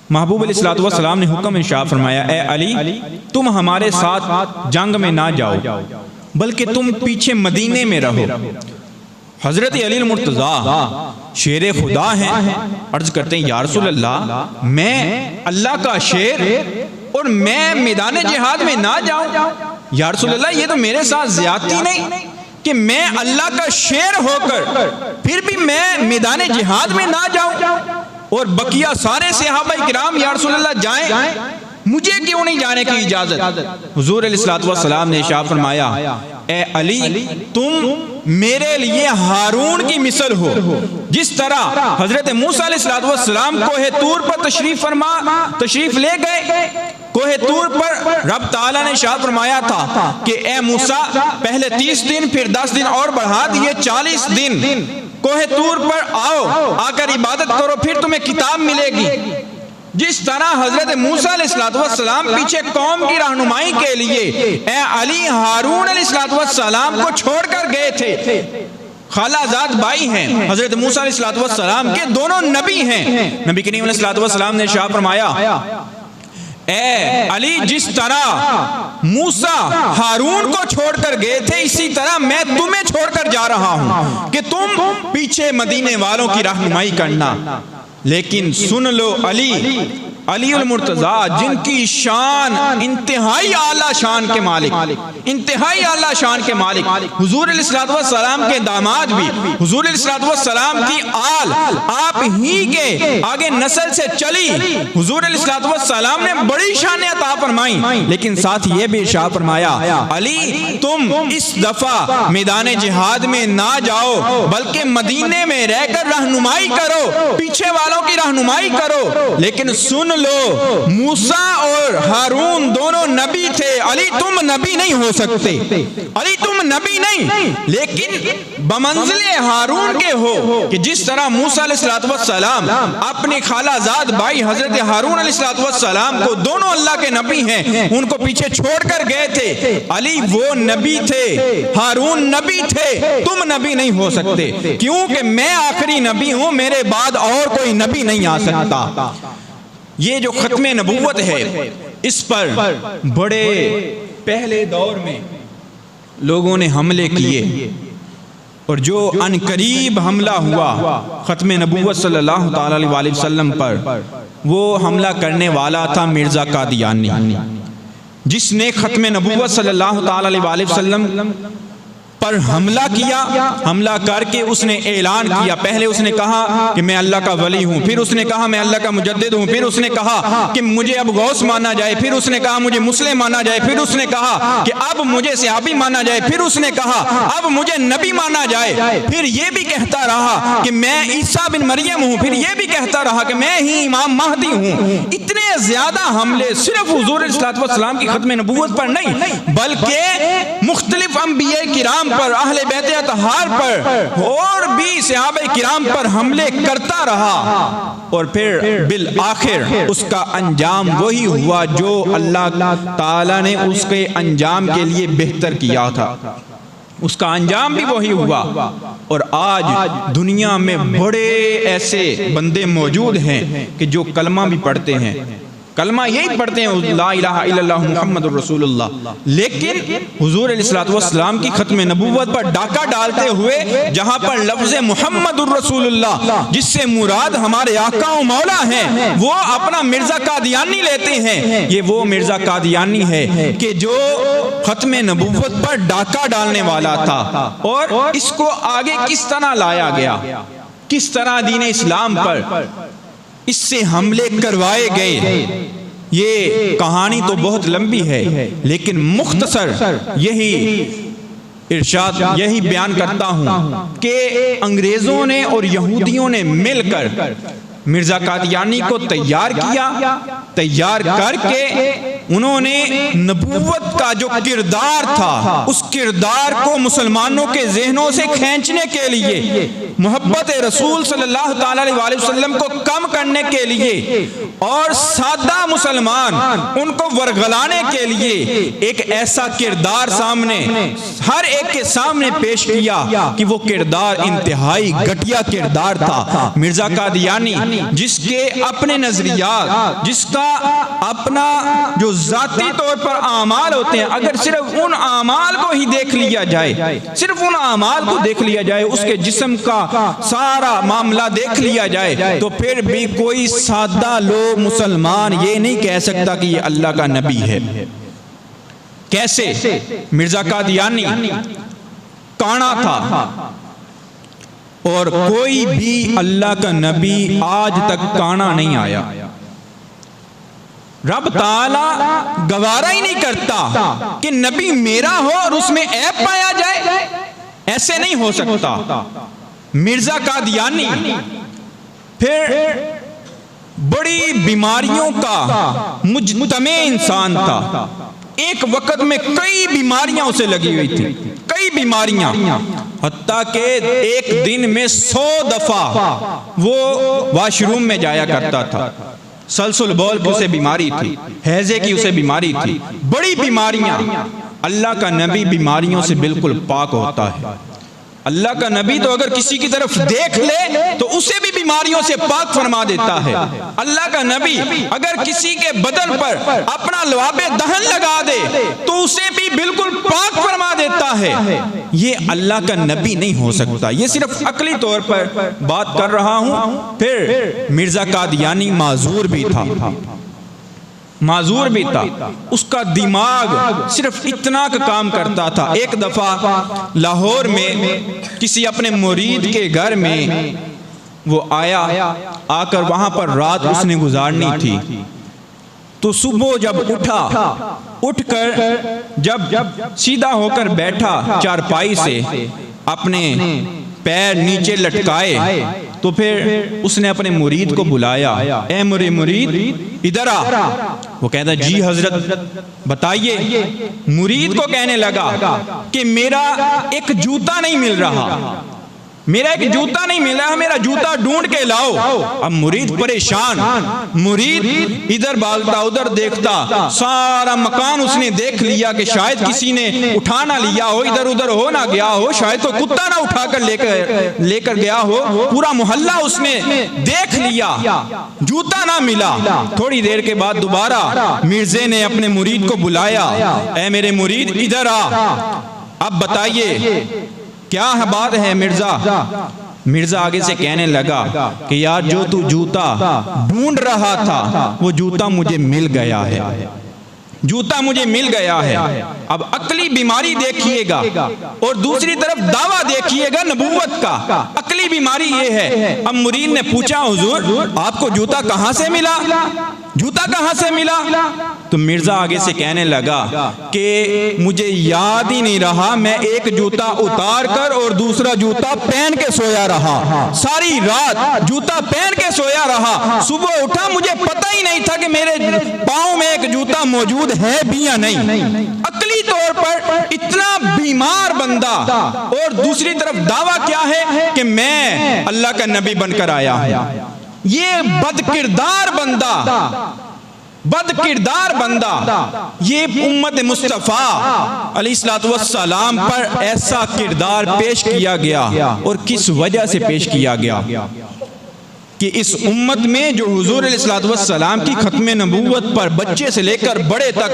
محبوب علیہ الصلوۃ والسلام نے حکم ارشاد فرمایا اے علی تم ہمارے ساتھ جنگ میں نہ جاؤ بلکہ تم پیچھے مدینے میں رہو۔ حضرت علی المرتضیٰ شیر خدا ہیں، عرض کرتے ہیں یا رسول اللہ میں اللہ کا شیر اور میں میدان جہاد میں نہ جاؤں؟ یا رسول اللہ یہ تو میرے ساتھ زیادتی نہیں کہ میں اللہ کا شیر ہو کر پھر بھی میں میدان جہاد میں نہ جاؤں، اور بقیہ سارے صحابہ کرام یا رسول اللہ جائیں، مجھے کیوں نہیں جانے کی اجازت؟ حضور علیہ الصلوۃ والسلام نے ارشاد فرمایا اے علی تم میرے لیے ہارون کی مثل ہو، جس طرح حضرت موسیٰ علیہ الصلوۃ والسلام کوہ طور پر تشریف لے گئے، کوہ طور پر رب تعالیٰ نے ارشاد فرمایا تھا کہ اے موسیٰ پہلے 30 دن پھر 10 دن اور بڑھا دیے 40 دن کوہ طور پر آؤ، آ کر عبادت کرو پھر تمہیں کتاب ملے گی۔ جس طرح حضرت موسیٰ علیہ الصلوۃ والسلام پیچھے قوم کی رہنمائی کے لیے اے علی ہارون علیہ الصلوۃ والسلام کو چھوڑ کر گئے تھے، خالہ زاد بھائی ہیں حضرت موسیٰ علیہ الصلوۃ والسلام کے، دونوں نبی ہیں۔ نبی کریم علیہ الصلوۃ والسلام نے ارشاد فرمایا اے علی جس طرح موسیٰ ہارون کو چھوڑ کر گئے تھے اسی طرح میں تمہیں چھوڑ کر جا رہا ہوں کہ تم پیچھے مدینے والوں کی رہنمائی کرنا. لیکن سن لو علی المرتضیٰ جن کی شان انتہائی اعلیٰ شان کے مالک، انتہائی اعلیٰ شان کے مالک، حضور علیہ الصلوۃ والسلام کے داماد بھی، حضور علیہ الصلوۃ والسلام کی آل آپ ہی کے آگے نسل سے چلی. حضور علیہ الصلوۃ والسلام نے بڑی شان عطا فرمائیں، لیکن ساتھ یہ بھی ارشاد فرمایا علی تم اس دفعہ میدان جہاد میں نہ جاؤ بلکہ مدینے میں رہ کر رہنمائی کرو، پیچھے والوں کی رہنمائی کرو. لیکن سن لو موسیٰ اور ہارون دونوں نبی تھے، علی تم نبی نہیں ہو سکتے، علی تم نبی نہیں لیکن بمنزل ہارون کے ہو کہ جس طرح موسیٰ علیہ السلام اپنے خالہ زاد بھائی حضرت ہارون علیہ السلام کو دونوں اللہ کے نبی ہیں ان کو پیچھے چھوڑ کر گئے تھے. علی وہ نبی تھے، ہارون نبی تھے، تم نبی نہیں ہو سکتے کیونکہ میں آخری نبی ہوں، میرے بعد اور کوئی نبی نہیں آ سکتا. یہ جو ختم نبوت ہے اس پر بڑے پہلے دور میں لوگوں نے حملے کیے اور جو ان قریب حملہ ہوا ختم نبوت صلی اللہ تعالی علیہ وسلم پر وہ حملہ کرنے والا تھا مرزا قادیانی، جس نے ختم نبوت صلی اللہ تعالی علیہ وسلم پر حملہ کیا. حملہ کر کے اس نے اعلان کیا، پہلے اس نے کہا کہ میں اللہ کا ولی ہوں، پھر اس نے کہا میں اللہ کا مجدد ہوں، پھر اس نے کہا کہ مجھے اب غوث مانا جائے، پھر اس نے کہا مجھے مسلم مانا جائے، پھر اس نے کہا کہ اب مجھے صحابی مانا جائے، پھر اس نے کہا اب مجھے نبی مانا جائے، پھر یہ بھی کہتا رہا کہ میں عیسیٰ بن مریم ہوں، پھر یہ بھی کہتا رہا کہ میں ہی امام مہدی ہوں. اتنے زیادہ حملے صرف حضور علیہ الصلوۃ والسلام کی ختم نبوت پر نہیں بلکہ مختلف انبیاء کرام پر، اہل بیت اطہار پر اور بھی صحابہ کرام پر حملے کرتا رہا اور پھر بالآخر اس کا انجام وہی ہوا جو اللہ تعالیٰ نے اس کے انجام کے لیے بہتر کیا تھا. اس کا انجام بھی وہی ہوا. اور آج دنیا میں بڑے ایسے بندے موجود ہیں کہ جو کلمہ بھی پڑھتے ہیں، کلمہ یہی پڑھتے ہیں لا الہ الا اللہ محمد الرسول اللہ، لیکن حضور علیہ الصلوۃ والسلام کی ختم نبوت پر ڈاکہ ڈالتے ہوئے جہاں پر لفظ محمد الرسول اللہ جس سے مراد ہمارے آقا و مولا ہیں وہ اپنا مرزا قادیانی لیتے ہیں. یہ وہ مرزا قادیانی ہے کہ جو ختم نبوت پر ڈاکہ ڈالنے والا تھا. اور اس کو آگے کس طرح لایا گیا، کس طرح دین اسلام پر اس سے حملے کروائے گئے، یہ کہانی تو بہت لمبی ہے لیکن مختصر یہی ارشاد یہی بیان کرتا ہوں کہ انگریزوں نے اور یہودیوں نے مل کر مرزا قادیانی کو تیار کیا. تیار کر کے انہوں نے نبوت کا جو کردار تھا اس کردار کو مسلمانوں کے ذہنوں سے کھینچنے کے لیے، محبت رسول صلی اللہ تعالی علیہ وسلم کو کم کرنے کے لیے اور سادہ مسلمان ان کو ورگلانے کے لیے ایک ایسا کردار سامنے ہر ایک کے سامنے پیش کیا کہ وہ کردار انتہائی گھٹیا کردار تھا. مرزا قادیانی جس کے اپنے نظریات، جس کا اپنا جو ذاتی طور پر اعمال ہوتے ہیں، اگر صرف ان اعمال کو ہی دیکھ لیا جائے، صرف ان اعمال کو دیکھ لیا جائے، اس کے جسم کا سارا معاملہ دیکھ لیا جائے تو پھر بھی کوئی سادہ لوگ مسلمان یہ نہیں کہہ سکتا کہ یہ اللہ کا نبی ہے. کیسے؟ مرزا قادیانی کانا تھا اور کوئی بھی اللہ کا نبی آج تک کانا نہیں آیا. رب تعالیٰ گوارا ہی نہیں کرتا کہ نبی میرا ہو اور اس میں عیب پایا جائے، ایسے نہیں ہو سکتا. مرزا قادیانی پھر بڑی بیماریوں کا مجتمع انسان تھا. ایک وقت میں کئی بیماریاں اسے لگی ہوئی تھی، کئی بیماریاں، حتیٰ کہ ایک دن میں 100 دفعہ وہ واش روم میں جایا کرتا تھا. سلسل بول کی اسے بیماری تھی، ہیضے کی اسے بیماری تھی، بڑی بیماریاں. اللہ کا نبی بیماریوں سے بالکل پاک ہوتا ہے. اللہ کا نبی تو اگر کسی کی طرف دیکھ لے تو اسے بھی بیماریوں سے پاک فرما دیتا ہے. اللہ کا نبی اگر کسی کے بدن پر اپنا لعاب دہن لگا دے تو اسے بھی بالکل پاک فرما دیتا ہے. یہ اللہ کا نبی نہیں ہو سکتا. یہ صرف عقلی طور پر بات کر رہا ہوں. پھر مرزا قادیانی معذور بھی تھا، معذور بھی تھا. اس کا دماغ صرف اتنا کا کام کرتا تھا. ایک دفعہ لاہور میں کسی اپنے مرید کے گھر میں وہ آیا، آ کر وہاں پر رات اس نے گزارنی تھی. تو صبح جب اٹھ کر جب سیدھا ہو کر بیٹھا چارپائی سے، اپنے پیر نیچے لٹکائے، تو پھر اس نے اپنے مرید کو بلایا، اے مرید ادھر آ. وہ کہتا جی حضرت بتائیے. مرید کو کہنے لگا کہ میرا ایک جوتا نہیں مل رہا، میرا ایک جوتا نہیں ملا، میرا جوتا ڈھونڈ کے لاؤ. اب مرید پریشان، مرید ادھر بھاگتا ادھر دیکھتا، سارا مکان اس نے دیکھ لیا کہ شاید کسی نے اٹھا نہ لیا ہو، ادھر ادھر ہو نہ گیا ہو، شاید کوئی کتا نہ اٹھا کر لے کر گیا ہو. پورا محلہ اس نے دیکھ لیا، جوتا نہ ملا. تھوڑی دیر کے بعد دوبارہ مرزے نے اپنے مرید کو بلایا، اے میرے مرید ادھر آ، اب بتائیے کیا بات ہے مرزا. مرزا آگے سے کہنے لگا کہ یار جو تو جوتا ڈھونڈ رہا تھا وہ جوتا مجھے مل گیا ہے، جوتا مجھے مل گیا ہے. اب عقلی بیماری دیکھیے گا اور دوسری طرف دعویٰ دیکھیے گا نبوت کا. عقلی بیماری یہ ہے. اب مرید نے پوچھا حضور آپ کو جوتا کہاں سے ملا، جوتا کہاں سے ملا؟ تو مرزا آگے سے کہنے لگا کہ مجھے یاد ہی نہیں رہا، میں ایک جوتا اتار کر اور دوسرا جوتا پہن کے سویا رہا، ساری رات جوتا پہن کے سویا رہا. صبح اٹھا مجھے پتہ ہی نہیں تھا کہ میرے پاؤں میں ایک جوتا موجود ہے بھی یا نہیں. عقلی طور پر اتنا بیمار بندہ، اور دوسری طرف دعویٰ کیا ہے کہ میں اللہ کا نبی بن کر آیا ہوں. یہ بد کردار بندہ، یہ امت مصطفیٰ علیہ السلام پر ایسا کردار پیش کیا گیا. اور کس وجہ سے پیش کیا گیا کہ اس امت میں جو حضور علیہ السلام کی ختم نبوت پر بچے سے لے کر بڑے تک،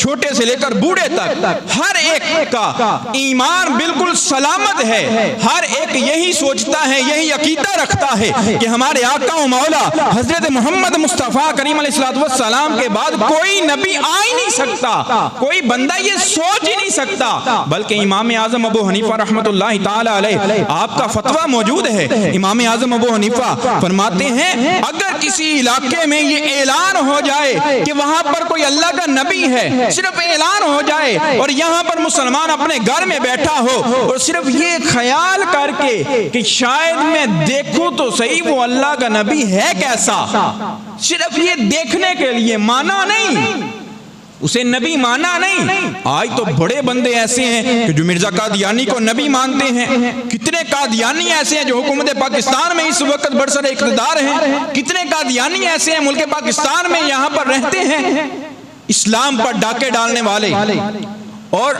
چھوٹے سے لے کر بوڑھے تک، ہر ایک کا ایمان بالکل سلامت ہے. ہر ایک یہی سوچتا ہے، یہی عقیدہ رکھتا ہے کہ ہمارے آقا و مولا حضرت محمد مصطفیٰ کریم علیہ السلام کے بعد کوئی نبی آ ہی نہیں سکتا، کوئی بندہ یہ سوچ ہی نہیں سکتا. بلکہ امام اعظم ابو حنیفہ رحمۃ اللہ تعالی علیہ آپ کا فتویٰ موجود ہے. امام اعظم ابو حنیفہ فرماتے ہیں اگر کسی علاقے میں یہ اعلان ہو جائے کہ وہاں پر کوئی اللہ کا نبی ہے، صرف اعلان ہو جائے، اور یہاں پر مسلمان اپنے گھر میں بیٹھا ہو اور صرف یہ خیال کر کے کہ شاید میں دیکھوں تو صحیح وہ اللہ کا نبی ہے کیسا، صرف یہ دیکھنے کے لیے، مانا نہیں، اسے نبی مانا نہیں. آج تو بڑے بندے ایسے ہیں کہ جو مرزا قادیانی کو نبی مانتے ہیں. کتنے قادیانی ایسے ہیں جو حکومت پاکستان میں اس وقت برسر اقتدار ہیں. کتنے قادیانی ایسے ہیں ملک پاکستان میں یہاں پر رہتے ہیں، اسلام پر ڈاکے ڈالنے والے. اور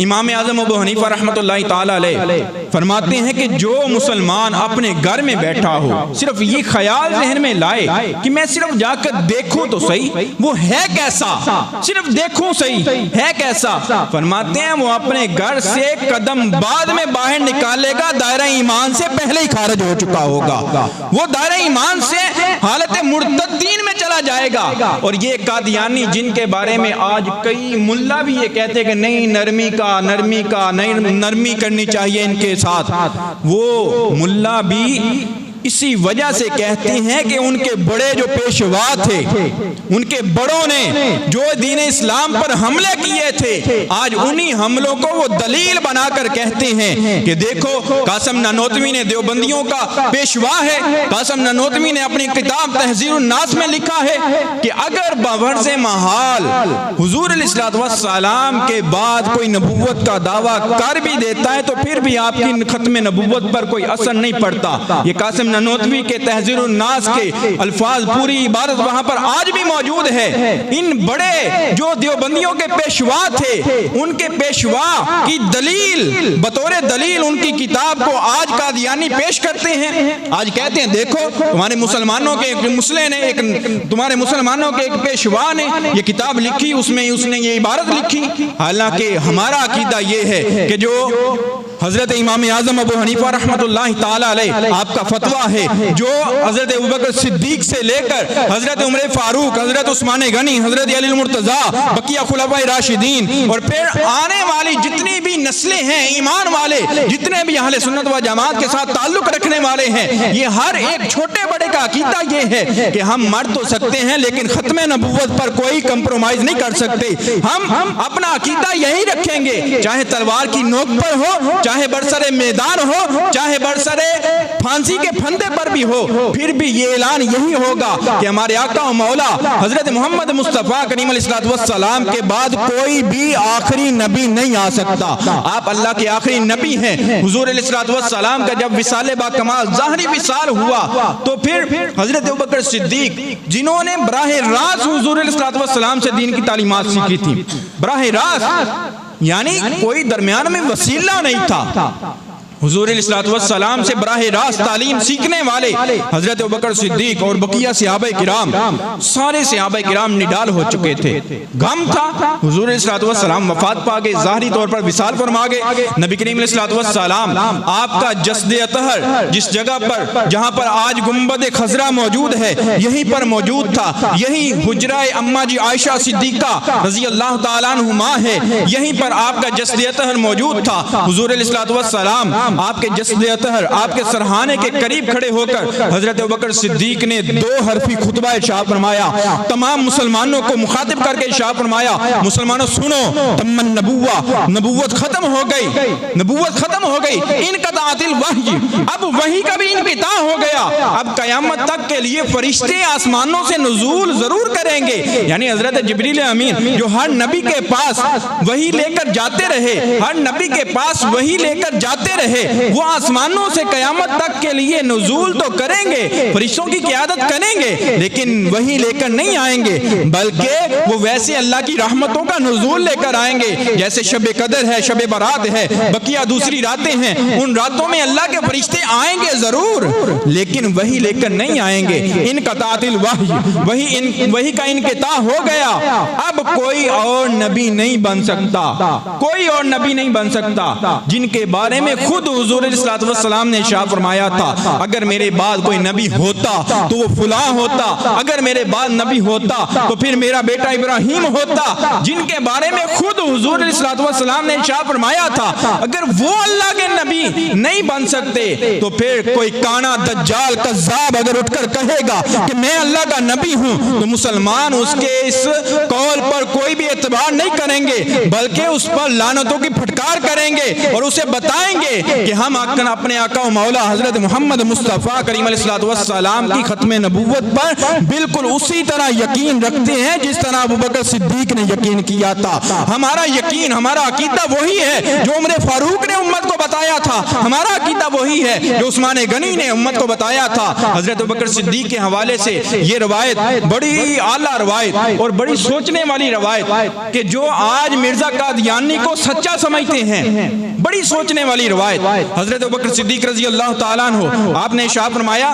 امام اعظم ابو حنیفہ رحمۃ اللہ تعالی علیہ فرماتے ہیں کہ جو مسلمان اپنے گھر میں بیٹھا ہو، صرف یہ خیال ذہن میں لائے کہ میں صرف جا کر دیکھوں تو صحیح وہ ہے کیسا، صرف دیکھوں صحیح ہے کیسا. فرماتے ہیں وہ اپنے گھر سے قدم بعد میں باہر نکالے گا دائرہ ایمان سے پہلے ہی خارج ہو چکا ہوگا، وہ دائرہ ایمان سے حالت مرتدین میں چلا جائے گا. اور یہ قادیانی جن کے بارے میں آج کئی ملا بھی یہ کہتے ہیں کہ نہیں نرمی کرنی چاہیے ان کے ساتھ، وہ ملا بھی اسی وجہ سے کہتے ہیں کہ ان کے بڑے جو پیشوا تھے، ان کے بڑوں نے جو دین اسلام پر حملے کیے تھے، آج انہی حملوں کو وہ دلیل بنا کر کہتے ہیں کہ دیکھو قاسم نانوتوی نے دیوبندیوں کا پیشوا ہے. قاسم نانوتوی نے اپنی کتاب تہذیب الناس میں لکھا ہے کہ اگر بورز محال حضور علیہ السلام کے بعد کوئی نبوت کا دعویٰ کر بھی دیتا ہے تو پھر بھی آپ کی ختم نبوت پر کوئی اثر نہیں پڑتا. یہ قاسم ننوتوی کے تحذیر الناس کے الفاظ، پوری عبارت وہاں پر آج بھی موجود ہے۔ ان بڑے جو دیوبندیوں کے پیشوا تھے، ان کے پیشوا کی دلیل، بطور دلیل ان کی کتاب کو آج قادیانی پیش کرتے ہیں۔ آج کہتے ہیں دیکھو تمہارے مسلمانوں کے ایک مسلح نے، تمہارے مسلمانوں کے ایک پیشوا نے یہ کتاب لکھی، اس میں اس نے یہ عبارت لکھی۔ حالانکہ ہمارا عقیدہ یہ ہے کہ جو حضرت امام اعظم ابو حنیفہ رحمۃ اللہ تعالی علیہ آپ کا فتویٰ ہے، جو حضرت ابوبکر صدیق سے لے کر حضرت عمر فاروق، حضرت عثمان غنی، حضرت علی المرتضیٰ، بقیہ خلفائے راشدین اور پھر آنے والی جتنی بھی نسلیں ہیں ایمان والے، جتنے بھی اہل سنت و جماعت کے ساتھ تعلق رکھنے والے ہیں، یہ ہر ایک چھوٹے بڑے کا عقیدہ یہ ہے کہ ہم مر تو سکتے ہیں لیکن ختم نبوت پر کوئی کمپرومائز نہیں کر سکتے۔ ہم اپنا عقیدہ یہی رکھیں گے، چاہے تلوار کی نوک پر ہو، چاہے برسر میدان ہو، چاہے برسر پھانسی کے پھندے پر بھی ہو، پھر بھی یہ اعلان یہی ہوگا کہ ہمارے آقا و مولا حضرت محمد مصطفیٰ کریم علیہ السلام کے بعد کوئی بھی آخری نبی نہیں آ سکتا۔ آپ اللہ کے آخری نبی ہیں۔ حضور علیہ السلام کا جب وصال با کمال ظاہری وصال ہوا تو پھر حضرت ابوبکر صدیق، جنہوں نے براہ راست حضور علیہ السلام سے دین کی تعلیمات سیکھی تھی، براہ راست، یعنی کوئی درمیان میں وسیلہ نہیں تھا، حضور علیہ السلام سے براہ راست تعلیم سیکھنے والے حضرت ابوبکر صدیق اور بقیہ صحابہ کرام، سارے صحابہ کرام نڈال ہو چکے تھے۔ غم تھا، حضور علیہ السلام وفات پا گئے، ظاہری طور پر وصال فرما گئے۔ نبی کریم علیہ السلام آپ کا جسد اطہر جس جگہ پر، جہاں پر آج گنبد خضرا موجود ہے، یہیں پر موجود تھا۔ یہی حجرہ اماں جی عائشہ صدیقہ رضی اللہ تعالیٰ عنہما ہے، یہیں پر آپ کا جسد اطہر موجود تھا۔ حضور علیہ السلام آپ کے جسد اطہر، آپ کے سرحانے کے قریب کھڑے ہو کر حضرت ابوبکر صدیق نے 2 حرفی خطبہ ارشاد فرمایا، تمام مسلمانوں کو مخاطب کر کے ارشاد فرمایا، مسلمانوں سنو، تم النبوہ، نبوت ختم ہو گئی، نبوت ختم ہو گئی، انقطعت الوحی، اب وحی کا بھی انقطاع ہو گیا، اب قیامت تک کے لیے فرشتے آسمانوں سے نزول ضرور کریں گے۔ یعنی حضرت جبریل امین جو ہر نبی کے پاس وحی لے کر جاتے رہے، ہر نبی کے پاس وحی لے کر جاتے رہے، وہ آسمانوں سے قیامت تک کے لیے نزول تو کریں گے، فرشتوں کی قیادت کریں گے، لیکن وہی لے کر نہیں آئیں گے، بلکہ وہ ویسے اللہ کی رحمتوں کا نزول لے کر آئیں گے، جیسے شب قدر ہے، شب برات ہے، بقیہ دوسری راتیں ہیں، ان راتوں میں اللہ کے فرشتے آئیں گے ضرور، لیکن وہی لے کر نہیں آئیں گے۔ انقطعت الوحی، وہی کا انقطاع ہو گیا، اب کوئی اور نبی نہیں بن سکتا، کوئی اور نبی نہیں بن سکتا، جن کے بارے میں خود حضور علیہ السلام نے ارشاد فرمایا تھا، اگر میرے بعد کوئی نبی ہوتا تو وہ فلاں ہوتا، اگر میرے بعد نبی ہوتا تو پھر میرا بیٹا ابراہیم ہوتا، جن کے بارے میں خود حضور علیہ السلام نے ارشاد فرمایا تھا اگر وہ اللہ کے نبی نہیں بن سکتے تو پھر کوئی کانا دجال کذاب اگر اٹھ کر کہے گا کہ میں اللہ کا نبی ہوں تو مسلمان اس کے اس قول پر کوئی بھی اعتبار نہیں کریں گے، بلکہ اس پر لعنتوں کی پھٹکار کریں گے اور اسے بتائیں گے کہ ہم اپنے آقا و مولا حضرت محمد مصطفیٰ کریم علیہ السلام کی ختم نبوت پر بالکل اسی طرح یقین رکھتے ہیں جس طرح ابوبکر صدیق نے یقین کیا تھا۔ ہمارا یقین، ہمارا عقیدہ وہی ہے جو عمر فاروق نے امت کو بتایا تھا، ہمارا عقیدہ وہی ہے جو عثمان غنی نے امت کو بتایا تھا۔ حضرت ابوبکر صدیق کے حوالے سے یہ روایت بڑی اعلیٰ روایت اور بڑی سوچنے والی روایت کہ جو آج مرزا قادیانی کو سچا سمجھتے ہیں، بڑی سوچنے والی روایت، حضرت ابوبکر صدیق رضی اللہ تعالیٰ عنہ آپ نے ارشاد فرمایا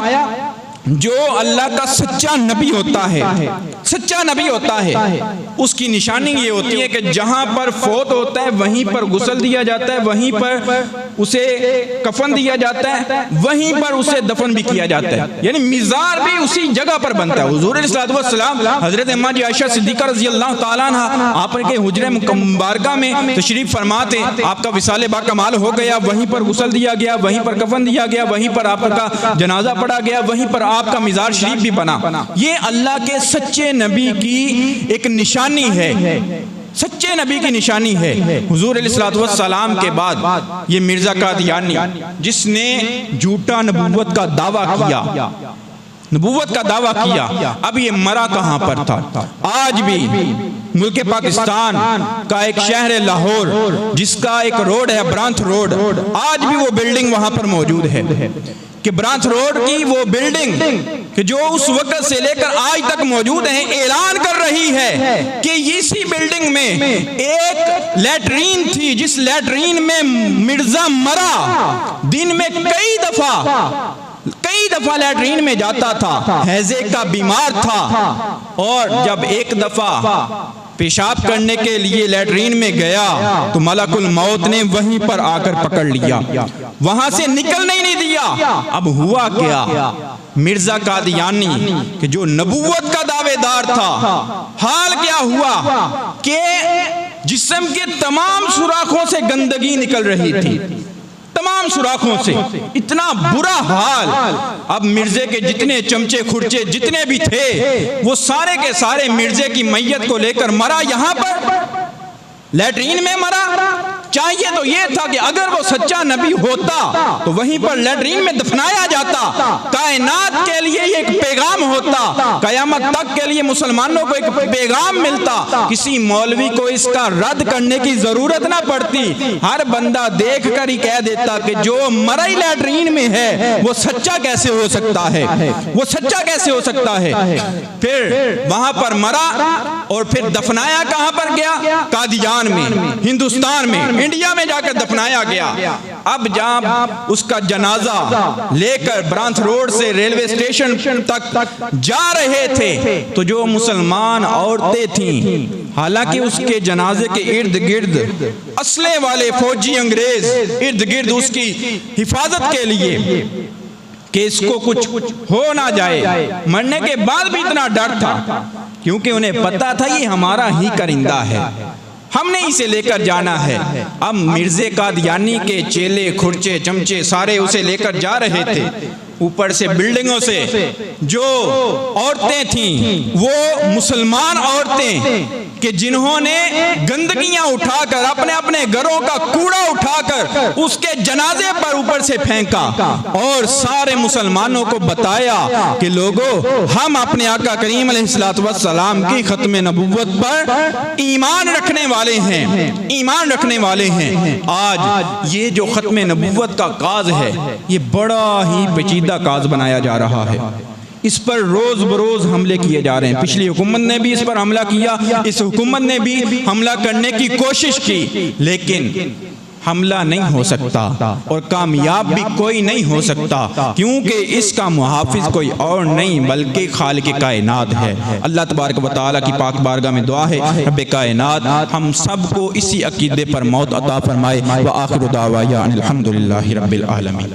جو اللہ کا سچا نبی ہوتا ہے، سچا نبی ہوتا ہے، اس کی نشانی یہ ہوتی ہے کہ جہاں پر فوت ہوتا ہے وہیں پر غسل دیا جاتا ہے، وہیں پر اسے کفن دیا جاتا ہے، وہیں پر اسے دفن بھی کیا جاتا ہے، یعنی مزار بھی اسی جگہ پر بنتا ہے۔ حضور علیہ السلام حضرت اماں جی عائشہ صدیقہ رضی اللہ تعالیٰ عنہ آپ کے حجرہ مبارکہ میں تشریف فرماتے، آپ کا وصال با کمال ہو گیا، وہیں پر غسل دیا گیا، وہیں پر کفن دیا گیا، وہیں پر آپ کا جنازہ پڑھا گیا، وہیں پر آپ کا مزار شریف بھی بنا۔ یہ اللہ کے سچے نبی کی ایک نشانی ہے، سچے نبی کی نشانی ہے۔ حضور علیہ السلام کے بعد یہ مرزا قادیانی جس نے جھوٹا نبوت کا دعویٰ کیا، نبوت کا دعویٰ کیا، اب یہ مرا کہاں پر تھا؟ آج بھی ملک پاکستان کا ایک شہر لاہور جس کا ایک روڈ ہے برانتھ روڈ، آج بھی وہ بلڈنگ وہاں پر موجود ہے کہ برانتھ روڈ کی وہ بلڈنگ کہ جو اس وقت سے لے کر آج تک موجود ہیں، اعلان کر رہی ہے کہ اسی بلڈنگ میں ایک لیٹرین تھی جس لیٹرین میں مرزا مرا، دن میں کئی دفعہ لیٹرین میں جاتا تھا، ہیضے کا بیمار تھا، اور جب ایک دفعہ پیشاب کرنے کے لیے لیٹرین میں گیا تو ملک الموت نے وہیں پر آ کر پکڑ لیا، وہاں سے نکلنے ہی نہیں دیا۔ اب ہوا کیا، مرزا قادیانی کہ جو نبوت کا دعوے دار تھا، حال کیا ہوا کہ جسم کے تمام سوراخوں سے گندگی نکل رہی تھی، تمام سوراخوں سے، اتنا برا حال۔ اب مرزے کے جتنے چمچے کھرچے جتنے بھی تھے وہ سارے کے سارے مرزے کی میت کو لے کر مرا، یہاں پر لیٹرین میں مرا۔ چاہیے تو یہ تھا کہ اگر وہ سچا نبی ہوتا تو وہیں پر لیٹرین میں دفنایا جاتا، کائنات کے لیے یہ ایک پیغام ہوتا، قیامت تک کے لیے مسلمانوں کو ایک پیغام ملتا، کسی مولوی کو اس کا رد کرنے کی ضرورت نہ پڑتی، ہر بندہ دیکھ کر ہی کہہ دیتا کہ جو مرائی لیٹرین میں ہے وہ سچا کیسے ہو سکتا ہے، وہ سچا کیسے ہو سکتا ہے۔ پھر وہاں پر مرا اور پھر دفنایا کہاں پر گیا؟ قادیان میں، ہندوستان میں، انڈیا میں جا کر دفنایا گیا۔ اب جب اس کا جنازہ لے کر برانتھ روڈ سے ریلوے اسٹیشن تک جا رہے تھے تو جو مسلمان عورتیں تھیں، حالانکہ اس کے جنازے کے ارد گرد اسلحے والے فوجی انگریز ارد گرد اس کی حفاظت کے لیے کہ اس کو کچھ ہو نہ جائے، مرنے کے بعد بھی اتنا ڈر تھا کیونکہ انہیں پتا تھا یہ ہمارا ہی کرندہ ہے، ہم نے اسے لے کر جانا ہے۔ اب مرزے قادیانی کے چیلے کھرچے چمچے سارے اسے لے کر جا رہے تھے، اوپر سے بلڈنگوں سے جو عورتیں تھیں وہ مسلمان عورتیں کہ جنہوں نے گندگیاں اٹھا کر اپنے اپنے گھروں کا کوڑا اٹھا کر اس کے جنازے پر اوپر سے پھینکا اور سارے مسلمانوں کو بتایا کہ لوگوں، ہم اپنے آقا کریم علیہ السلام کی ختم نبوت پر ایمان رکھنے والے ہیں، ایمان رکھنے والے ہیں۔ آج یہ جو ختم نبوت کا کاز ہے یہ بڑا ہی پیچیدہ کاز بنایا جا رہا ہے، اس پر روز بروز حملے کیے جا رہے ہیں۔ پچھلی حکومت نے بھی اس پر حملہ کیا، اس حکومت نے بھی حملہ کرنے کی کوشش کی، لیکن حملہ نہیں ہو سکتا اور کامیاب بھی کوئی نہیں ہو سکتا، کیونکہ اس کا محافظ کوئی اور نہیں بلکہ خالق کائنات ہے۔ اللہ تبارک و تعالیٰ کی پاک بارگاہ میں دعا ہے رب کائنات ہم سب کو اسی عقیدے پر موت عطا فرمائے۔ وآخر دعوانا الحمدللہ رب العالمین۔